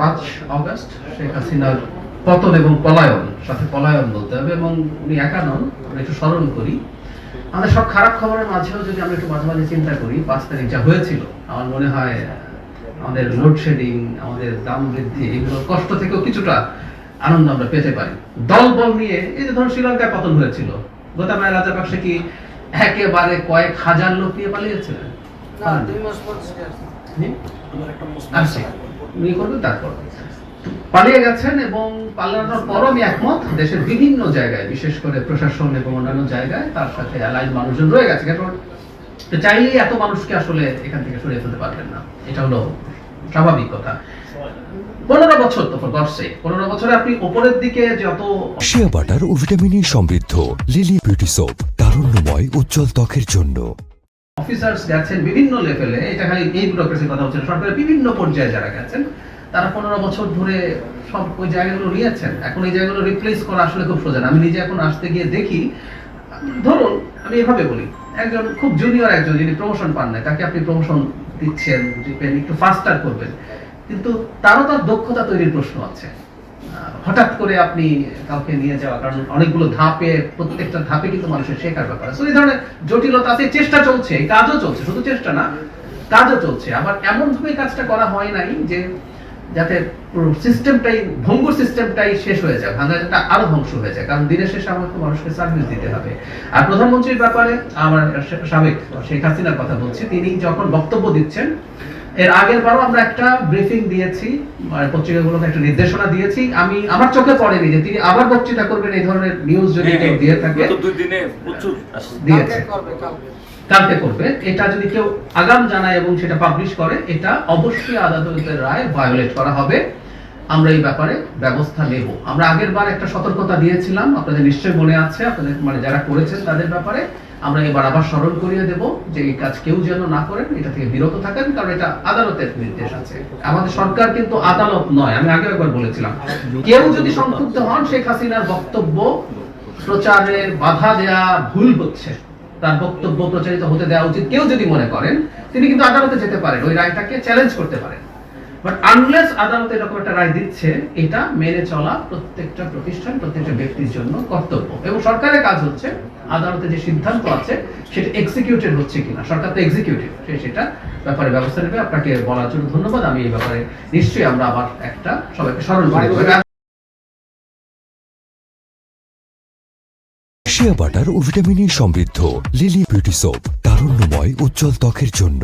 5 August Sheikh হাসিনার পতন এবং পলায়ন, সাথে পলায়ন বলতে হবে, এবং উনি একা নন। আমরা একটু স্মরণ করি, আমাদের সব খারাপ খবরের মাঝেও যদি আমরা একটু মাঝে মাঝে চিন্তা করি 5 তারিখ যা হয়েছিল, আমার মনে হয় আমাদের লোডশেডিং, আমাদের দাম বৃদ্ধি, এগুলো কষ্ট থেকেও কিছুটা আনন্দ আমরা পেতে পারি। দল বল নিয়ে এই যে ধরুন শ্রীলঙ্কায় পতন হয়েছিল, গোতাবায়া রাজাপাকসে কি একেবারে কয়েক হাজার লোক নিয়ে পালিয়েছিলেন? তারপর পালিয়ে গেছেন, এবং পালানোর পরও আমি একমত, দেশের বিভিন্ন জায়গায় বিশেষ করে প্রশাসন এবং অন্যান্য জায়গায় তার সাথে অ্যালাইন মানুষজন রয়ে গেছে। কারণ চাইলেই এত মানুষকে আসলে এখান থেকে সরিয়ে ফেলতে পারবেন না, এটা হলো স্বাভাবিক কথা। 15 বছর তো গড়ছে, 15 বছরে আপনি উপরের দিকে যত শিয়া বাটার ও ভিটামিন ই সমৃদ্ধ লিলি বিউটি সোপ, তারুণ্যময় উজ্জ্বল ত্বকের জন্য। অফিসার্স গেছেন বিভিন্ন লেভেলে, এটা খালি এই ব্যুরোক্রেসির কথা হচ্ছে, সরকারের বিভিন্ন পর্যায়ে যারা গেছেন তারা 15 বছর ধরে সব ওই জায়গাগুলো নিয়েছেন। এখন এই জায়গাগুলো রিপ্লেস করা আসলে খুব সোজা না। আমি নিজে এখন আসতে গিয়ে দেখি, ধরুন আমি এভাবে বলি, একজন খুব জুনিয়র একজন যিনি প্রমোশন পান নাই, তাকে আপনি প্রমোশন দিচ্ছেন, একটু ফাস্টার করবেন, কিন্তু তারও তার দক্ষতা তৈরির প্রশ্ন আছে। হঠাৎ করে আপনি কাউকে নিয়ে যাওয়া, কারণ অনেকগুলো ধাপে, প্রত্যেকটা ধাপে কিন্তু মানুষের শেখার ব্যাপার আছে। এই ধরনের জটিলতা আছে, চেষ্টা চলছে, কাজও চলছে, শুধু চেষ্টা না, কাজও চলছে। আবার এমন ভাবে কাজটা করা হয় নাই যে যাতে সিস্টেমটাই, ভঙ্গুর সিস্টেমটাই শেষ হয়ে যায়, ভাঙাটা আরো ধ্বংস হয়ে যায়। কারণ দিনের শেষে আমাকে মানুষকে সার্ভিস দিতে হবে। আর প্রধানমন্ত্রীর ব্যাপারে আমার সাবেক শেখ হাসিনার কথা বলছি, তিনি যখন বক্তব্য দিচ্ছেন, এর আগের বারও আমরা একটা ব্রিফিং দিয়েছি, পত্রিকাগুলোকে একটা নির্দেশনা দিয়েছি, আমি আমার চোখে পড়েনি যে তিনি আবার বক্তৃতা করবেন এই ধরনের নিউজ যদি কেউ দিয়ে থাকে। দিয়েছে, কালকে করবে। এটা যদি কেউ আগাম জানায় এবং সেটা পাবলিশ করে, এটা অবশ্যই আদালতের রায় ভায়োলেট করা হবে। আমরা এই ব্যাপারে ব্যবস্থা নেব। আমরা আগের বার একটা সতর্কতা দিয়েছিলাম, আপনাদের নিশ্চয়ই মনে আছে, আপনাদের মানে যারা করেছেন তাদের ব্যাপারে আমরা এবার আবার স্মরণ করিয়ে দেব যে এই কাজ কেউ যেন না করেন, এটা থেকে বিরত থাকেন, কারণ এটা আদালতের নির্দেশ আছে। আমাদের সরকার কিন্তু আদালত নয়, আমি আগে একবার বলেছিলাম। কেউ যদি সংক্ষুব্ধ হন শেখ হাসিনার বক্তব্য প্রচারে বাধা দেয়া ভুল হচ্ছে, তার বক্তব্য প্রচারিত হতে দেওয়া উচিত, কেউ যদি মনে করেন, তিনি কিন্তু আদালতে যেতে পারেন, ওই রায়টাকে চ্যালেঞ্জ করতে পারেন। বাট আনলেস আদালত এরকম একটা রায় দিচ্ছে, এটা মেনে চলা প্রত্যেকটা প্রতিষ্ঠান, প্রত্যেকটা ব্যক্তির জন্য কর্তব্য। এবং সরকারের কাজ হচ্ছে আদালতে যে সিদ্ধান্ত আছে সেটা এক্সিকিউটেড হচ্ছে কিনা, সরকার তো এক্সিকিউটিভ, সেটা ব্যাপারে ব্যবস্থা নেবে। আপনাকে বলার জন্য ধন্যবাদ। আমি এই ব্যাপারে নিশ্চয়ই আমরা আবার একটা সবাইকে স্মরণ করি। শিয়া বাটার ও ভিটামিন ই সমৃদ্ধ লিলি বিউটি সোপ, তারুণ্যময় উজ্জ্বল ত্বকের জন্য।